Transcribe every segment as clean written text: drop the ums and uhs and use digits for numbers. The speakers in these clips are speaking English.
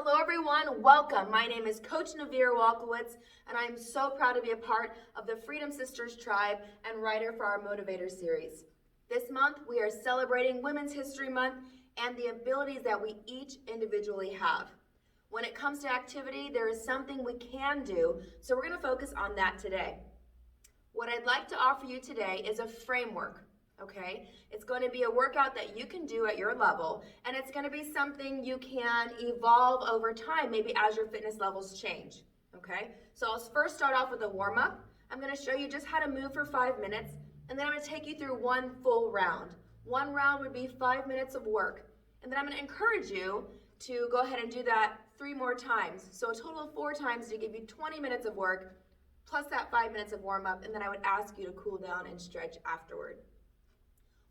Hello everyone, welcome. My name is Coach NAVIERE WALKEWICZ, and I'm so proud to be a part of the Freedom Sisters Tribe and writer for our MotivateHER series. This month, we are celebrating Women's History Month and the abilities that we each individually have. When it comes to activity, there is something we can do, so we're going to focus on that today. What I'd like to offer you today is a framework. Okay, it's going to be a workout that you can do at your level, and it's going to be something you can evolve over time, maybe as your fitness levels change. Okay, so I'll first start off with a warm-up. I'm going to show you just how to move for 5 minutes, and then I'm going to take you through one full round. One round would be 5 minutes of work, and then I'm going to encourage you to go ahead and do that 3 more times. So a total of 4 times to give you 20 minutes of work, plus that 5 minutes of warm-up, and then I would ask you to cool down and stretch afterward.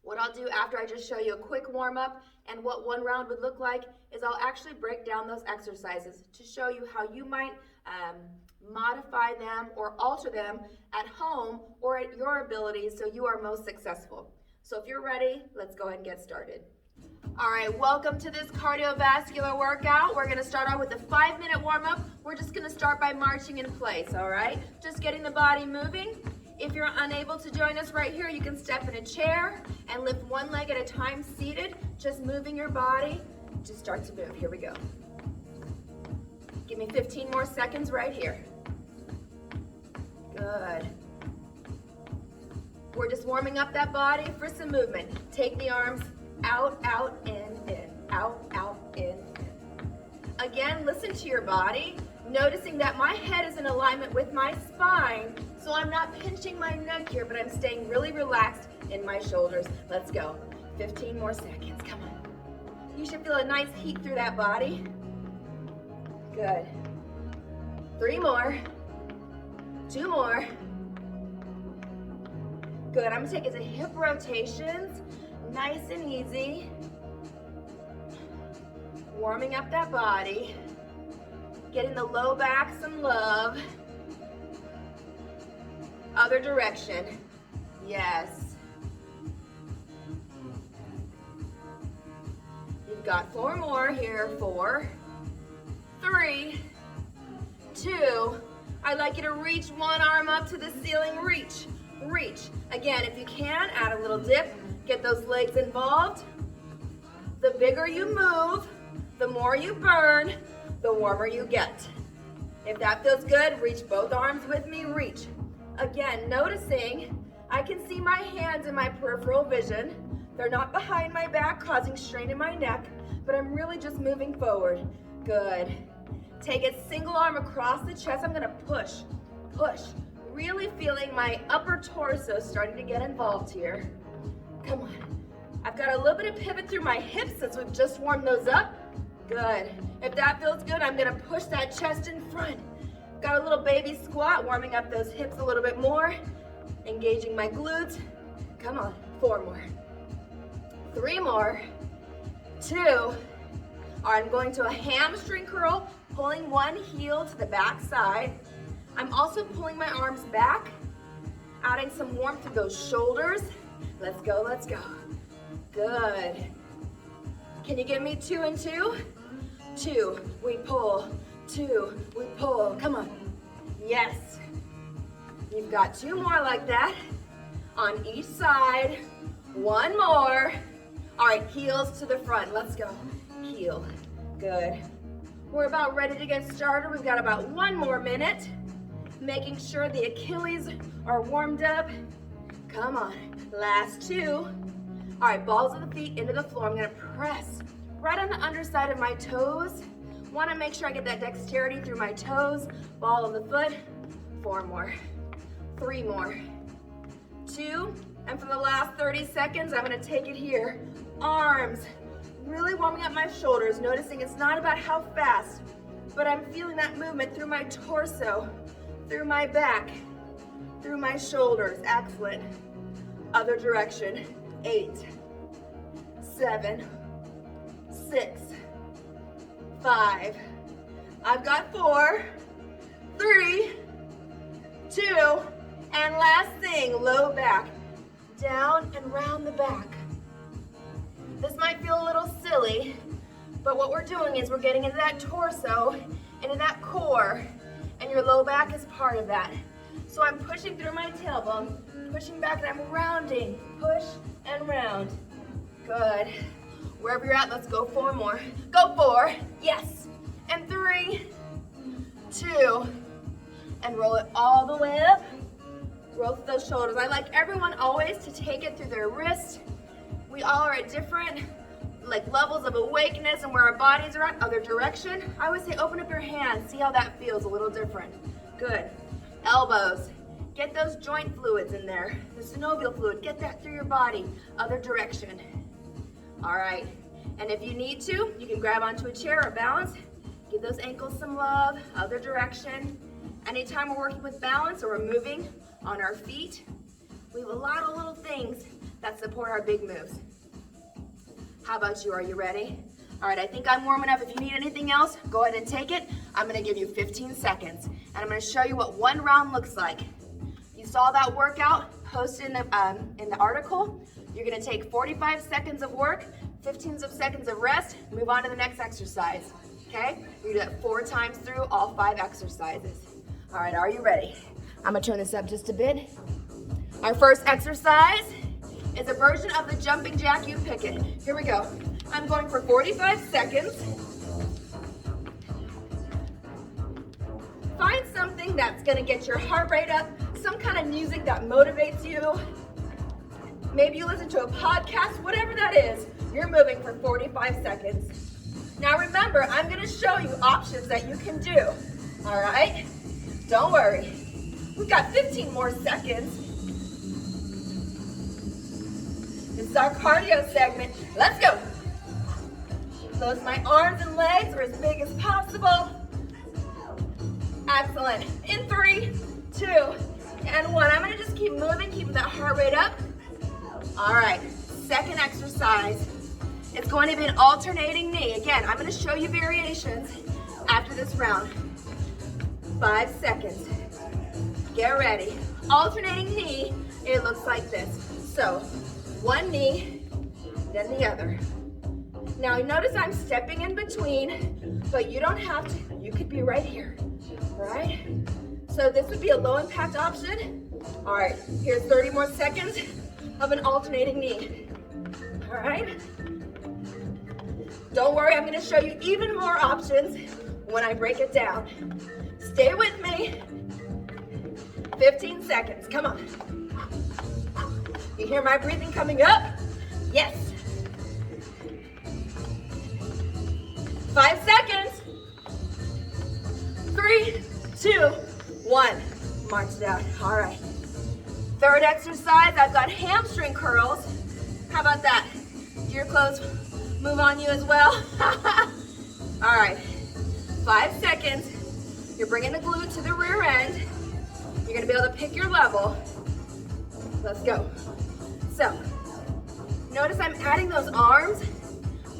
What I'll do after I just show you a quick warm-up and what one round would look like is I'll actually break down those exercises to show you how you might modify them or alter them at home or at your abilities so you are most successful. So if you're ready, let's go ahead and get started. All right, welcome to this cardiovascular workout. We're gonna start out with a 5-minute warm-up. We're just gonna start by marching in place, all right? Just getting the body moving. If you're unable to join us right here, you can step in a chair and lift one leg at a time seated, just moving your body to start to move. Here we go. Give me 15 more seconds right here. Good. We're just warming up that body for some movement. Take the arms out, out, in, out, out, in. Again, listen to your body, noticing that my head is in alignment with my spine, so I'm not pinching my neck here, but I'm staying really relaxed in my shoulders. Let's go. 15 more seconds, come on. You should feel a nice heat through that body. Good. 3 more. 2 more. Good, I'm gonna take it to hip rotations, nice and easy. Warming up that body. Getting the low back some love. Other direction. Yes. You've got 4 more here. 4, 3, 2. I'd like you to reach one arm up to the ceiling. Reach, reach. Again, if you can, add a little dip. Get those legs involved. The bigger you move, the more you burn, the warmer you get. If that feels good, reach both arms with me. Reach. Again, noticing I can see my hands in my peripheral vision. They're not behind my back, causing strain in my neck, but I'm really just moving forward. Good. Take it single arm across the chest. I'm gonna push, push. Really feeling my upper torso starting to get involved here. Come on. I've got a little bit of pivot through my hips since we've just warmed those up. Good. If that feels good, I'm gonna push that chest in front. Got a little baby squat, warming up those hips a little bit more. Engaging my glutes. Come on, 4 more. 3 more. 2. All right, I'm going to a hamstring curl, pulling one heel to the back side. I'm also pulling my arms back, adding some warmth to those shoulders. Let's go, let's go. Good. Can you give me 2 and 2? 2, we pull. 2, we pull. Come on. Yes. You've got 2 more like that on each side. 1 more. All right, heels to the front. Let's go. Heel. Good. We're about ready to get started. We've got about 1 more minute. Making sure the Achilles are warmed up. Come on. Last 2. All right, balls of the feet into the floor. I'm gonna press right on the underside of my toes. Want to make sure I get that dexterity through my toes. Ball of the foot. 4 more. 3 more. 2. And for the last 30 seconds, I'm going to take it here. Arms. Really warming up my shoulders. Noticing it's not about how fast, but I'm feeling that movement through my torso, through my back, through my shoulders. Excellent. Other direction. 8, 7, 6, 5. I've got 4, 3, 2, and last thing, low back, down and round the back. This might feel a little silly, But what we're doing is we're getting into that torso, into that core, and your low back is part of that. So I'm pushing through my tailbone, pushing back, and I'm rounding. Push and round. Good. Wherever you're at, let's go 4 more. Go 4, yes. And 3, 2, and roll it all the way up. Roll through those shoulders. I like everyone always to take it through their wrist. We all are at different levels of awakeness and where our bodies are at, other direction. I always say open up your hands, see how that feels a little different. Good. Elbows. Get those joint fluids in there. The synovial fluid, get that through your body, other direction. All right, and if you need to, you can grab onto a chair or balance. Give those ankles some love, other direction. Anytime we're working with balance or we're moving on our feet, we have a lot of little things that support our big moves. How about you? Are you ready? All right, I think I'm warm enough. If you need anything else, go ahead and take it. I'm gonna give you 15 seconds, and I'm gonna show you what 1 round looks like. You saw that workout posted in the article. You're gonna take 45 seconds of work, 15 seconds of rest, move on to the next exercise, okay? You do that 4 times through all 5 exercises. All right, are you ready? I'm gonna turn this up just a bit. Our first exercise is a version of the jumping jack. You pick it. Here we go. I'm going for 45 seconds. Find something that's gonna get your heart rate up, some kind of music that motivates you. Maybe you listen to a podcast, whatever that is. You're moving for 45 seconds. Now remember, I'm gonna show you options that you can do. All right? Don't worry. We've got 15 more seconds. This is our cardio segment. Let's go. Close my arms and legs are as big as possible. Excellent. In 3, 2, and 1. I'm gonna just keep moving, keeping that heart rate up. All right, second exercise. It's going to be an alternating knee. Again, I'm gonna show you variations after this round. 5 seconds. Get ready. Alternating knee, it looks like this. So, one knee, then the other. Now notice I'm stepping in between, but you don't have to. You could be right here, right? So this would be a low impact option. All right, here's 30 more seconds of an alternating knee. All right? Don't worry, I'm gonna show you even more options when I break it down. Stay with me. 15 seconds, come on. You hear my breathing coming up? Yes. 5 seconds. 3, 2, 1. March it out. All right. Third exercise, I've got hamstring curls. How about that? Do your clothes move on you as well? All right. 5 seconds. You're bringing the glute to the rear end. You're gonna be able to pick your level. Let's go. So, notice I'm adding those arms,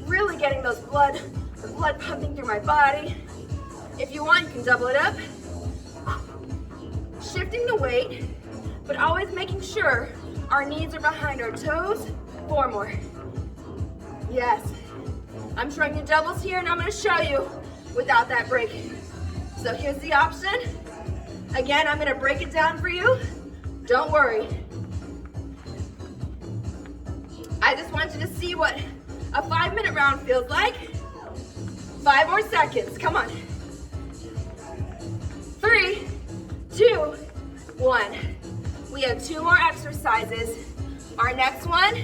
really getting the blood pumping through my body. If you want, you can double it up. Shifting the weight, but always making sure our knees are behind our toes. 4 more. Yes. I'm showing you doubles here, and I'm gonna show you without that break. So here's the option. Again, I'm gonna break it down for you. Don't worry. I just want you to see what a 5-minute round feels like. 5 more seconds, come on. 3, 2, 1. We have 2 more exercises. Our next one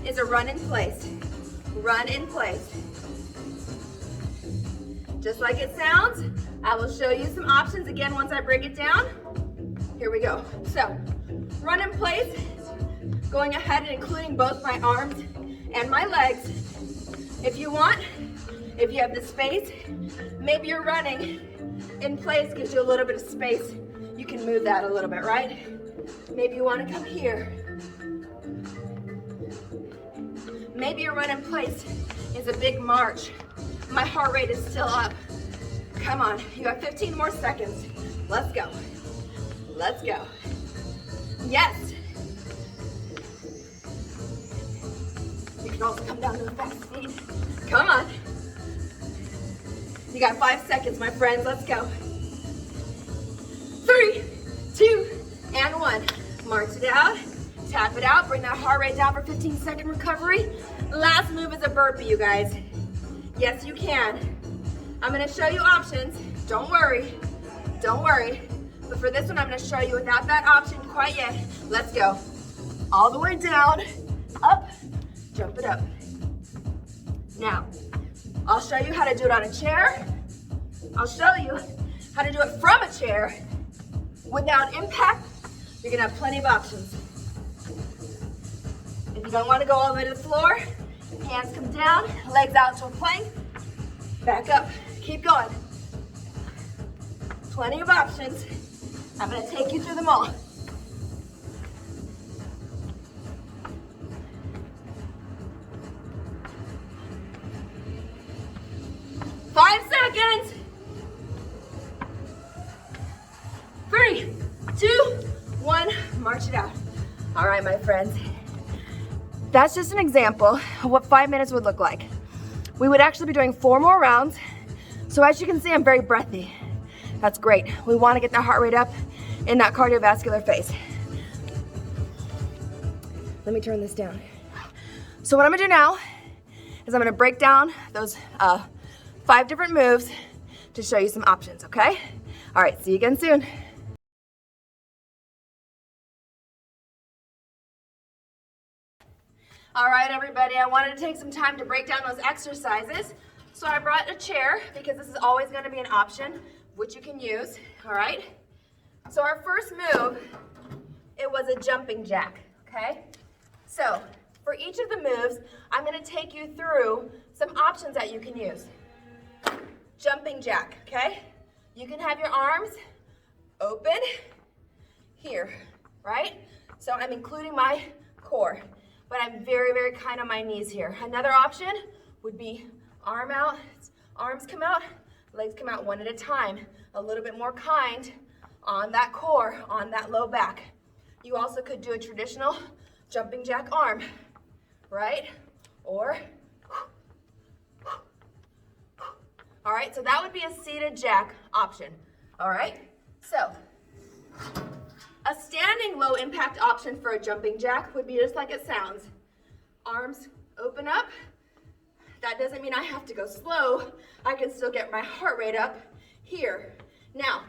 is a run in place. Run in place. Just like it sounds, I will show you some options again once I break it down. Here we go. So, run in place, going ahead and including both my arms and my legs. If you want, if you have the space, maybe you're running in place gives you a little bit of space. You can move that a little bit, right? Maybe you want to come here. Maybe your run in place is a big march. My heart rate is still up. Come on, you have 15 more seconds. Let's go. Let's go. Yes. You can also come down to a fast speed. Come on. You got 5 seconds, my friends. Let's go. 3, 2, and 1. March it out. Tap it out. Bring that heart rate down for 15-second recovery. Last move is a burpee, you guys. Yes, you can. I'm going to show you options. Don't worry. Don't worry. But for this one, I'm going to show you without that option quite yet. Let's go. All the way down, up, jump it up. Now, I'll show you how to do it on a chair. I'll show you how to do it from a chair without impact. You're gonna have plenty of options. If you don't want to go all the way to the floor, hands come down, legs out to a plank, back up, keep going. Plenty of options. I'm gonna take you through them all. Five seconds. 3, 2, 1, march it out. All right, my friends. That's just an example of what 5 minutes would look like. We would actually be doing 4 more rounds. So as you can see, I'm very breathy. That's great. We want to get the heart rate up in that cardiovascular phase. Let me turn this down. So what I'm gonna do now is I'm gonna break down those 5 different moves to show you some options, okay? All right, see you again soon. All right, everybody, I wanted to take some time to break down those exercises. So I brought a chair because this is always going to be an option, which you can use, all right? So our first move, it was a jumping jack, okay? So for each of the moves, I'm going to take you through some options that you can use. Jumping jack, okay? You can have your arms open here, right? So I'm including my core, but I'm very, very kind on my knees here. Another option would be arm out, arms come out, legs come out one at a time. A little bit more kind on that core, on that low back. You also could do a traditional jumping jack arm, right? Or, all right, so that would be a seated jack option, all right? So, a standing low impact option for a jumping jack would be just like it sounds. Arms open up. That doesn't mean I have to go slow. I can still get my heart rate up here. Now,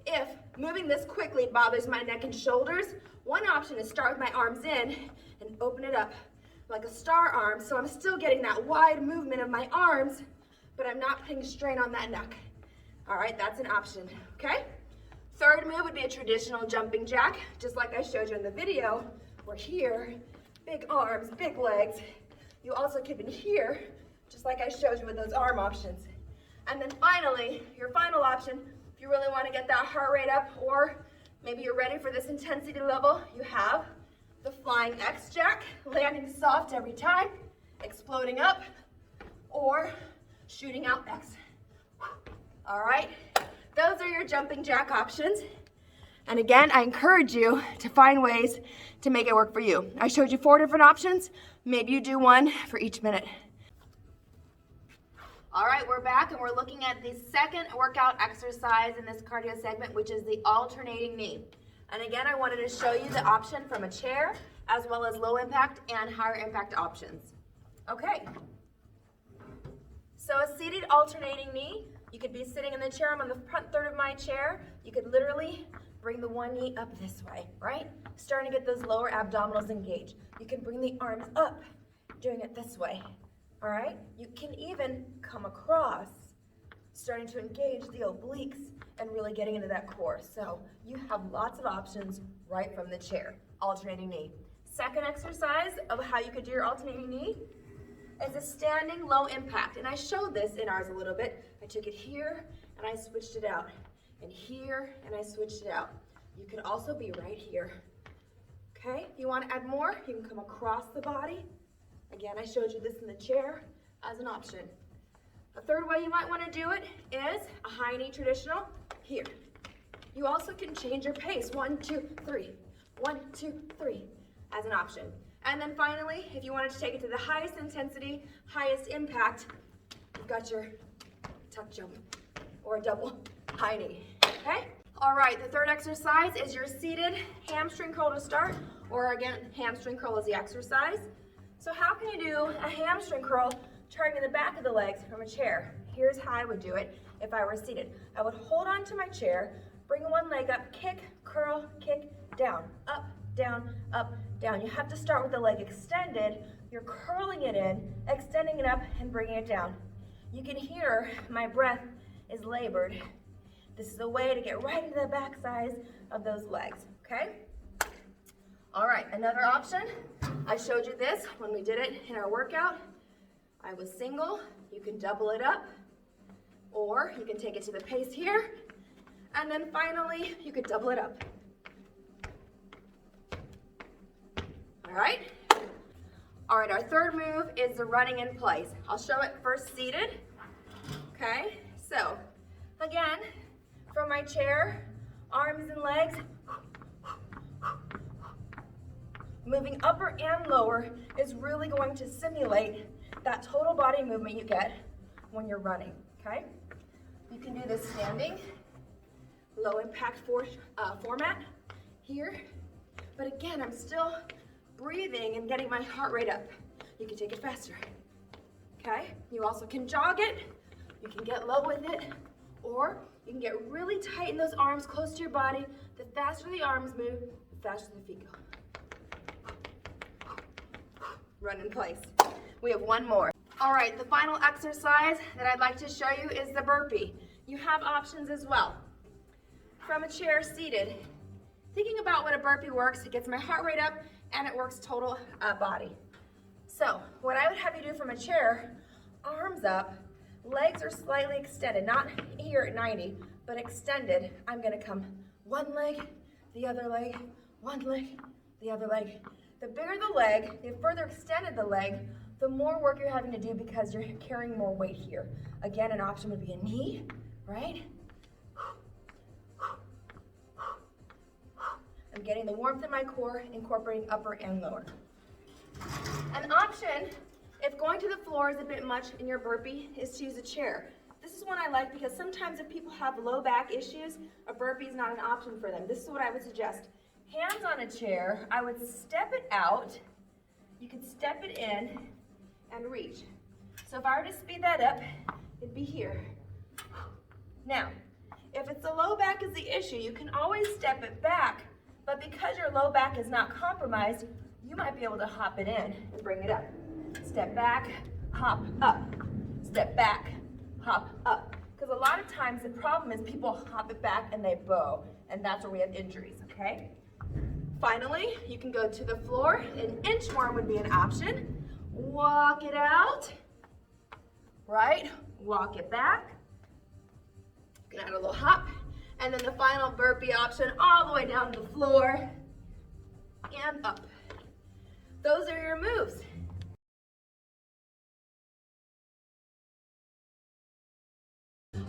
if moving this quickly bothers my neck and shoulders, one option is start with my arms in and open it up like a star arm, so I'm still getting that wide movement of my arms, but I'm not putting strain on that neck. All right, that's an option, okay? Third move would be a traditional jumping jack, just like I showed you in the video. We're here, big arms, big legs. You also could be here, just like I showed you with those arm options. And then finally, your final option, if you really want to get that heart rate up, or maybe you're ready for this intensity level, you have the flying X jack, landing soft every time, exploding up, or shooting out X. All right? Those are your jumping jack options. And again, I encourage you to find ways to make it work for you. I showed you 4 different options. Maybe you do one for each minute. All right, we're back and we're looking at the second workout exercise in this cardio segment, which is the alternating knee. And again, I wanted to show you the option from a chair, as well as low impact and higher impact options. Okay. So a seated alternating knee, you could be sitting in the chair. I'm on the front third of my chair. You could literally bring the one knee up this way, right? Starting to get those lower abdominals engaged. You can bring the arms up, doing it this way, all right? You can even come across, starting to engage the obliques and really getting into that core. So you have lots of options right from the chair, alternating knee. Second exercise of how you could do your alternating knee is a standing low impact. And I showed this in ours a little bit. I took it here and I switched it out. And here and I switched it out. You could also be right here. Okay, if you want to add more, you can come across the body. Again, I showed you this in the chair as an option. A third way you might want to do it is a high knee traditional here. You also can change your pace, 1, 2, 3, 1, 2, 3 as an option. And then finally, if you wanted to take it to the highest intensity, highest impact, you've got your tuck jump or a double high knee, okay? All right, the third exercise is your seated hamstring curl to start, or again, hamstring curl is the exercise. So how can you do a hamstring curl targeting the back of the legs from a chair? Here's how I would do it if I were seated. I would hold on to my chair, bring one leg up, kick, curl, kick, down, up, down, up, down. You have to start with the leg extended. You're curling it in, extending it up, and bringing it down. You can hear my breath is labored. This is a way to get right into the back sides of those legs, okay? All right, another option. I showed you this when we did it in our workout. I was single. You can double it up, or you can take it to the pace here, and then finally, you could double it up. All right? All right, our third move is the running in place. I'll show it first seated, okay? So, again, from my chair, arms and legs, moving upper and lower is really going to simulate that total body movement you get when you're running, okay? You can do this standing, low impact format here, but again, I'm still breathing and getting my heart rate up. You can take it faster, okay? You also can jog it, you can get low with it, or you can get really tight in those arms close to your body. The faster the arms move, the faster the feet go. Run in place. We have one more. All right, the final exercise that I'd like to show you is the burpee. You have options as well. From a chair seated, thinking about what a burpee works, it gets my heart rate up and it works total body. So what I would have you do from a chair, arms up, legs are slightly extended, not here at 90, but extended. I'm gonna come one leg, the other leg, one leg, the other leg. The bigger the leg, the further extended the leg, the more work you're having to do because you're carrying more weight here. Again, an option would be a knee, right? I'm getting the warmth in my core, incorporating upper and lower. An option, if going to the floor is a bit much in your burpee, is to use a chair. This is one I like because sometimes if people have low back issues, a burpee is not an option for them. This is what I would suggest. Hands on a chair, I would step it out, you could step it in and reach. So if I were to speed that up, it'd be here. Now, if it's the low back is the issue, you can always step it back, but because your low back is not compromised, you might be able to hop it in and bring it up. Step back, hop up. Step back, hop up. Because a lot of times the problem is people hop it back and they bow, and that's where we have injuries, okay? Finally, you can go to the floor. An inchworm would be an option. Walk it out, right? Walk it back. You can add a little hop. And then the final burpee option, all the way down to the floor and up. Those are your moves.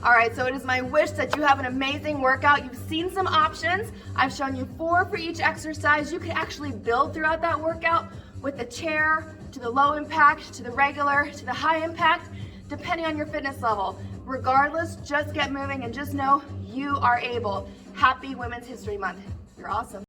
All right, so it is my wish that you have an amazing workout. You've seen some options. I've shown you 4 for each exercise. You can actually build throughout that workout with the chair, to the low impact, to the regular, to the high impact, depending on your fitness level. Regardless, just get moving and just know you are able. Happy Women's History Month. You're awesome.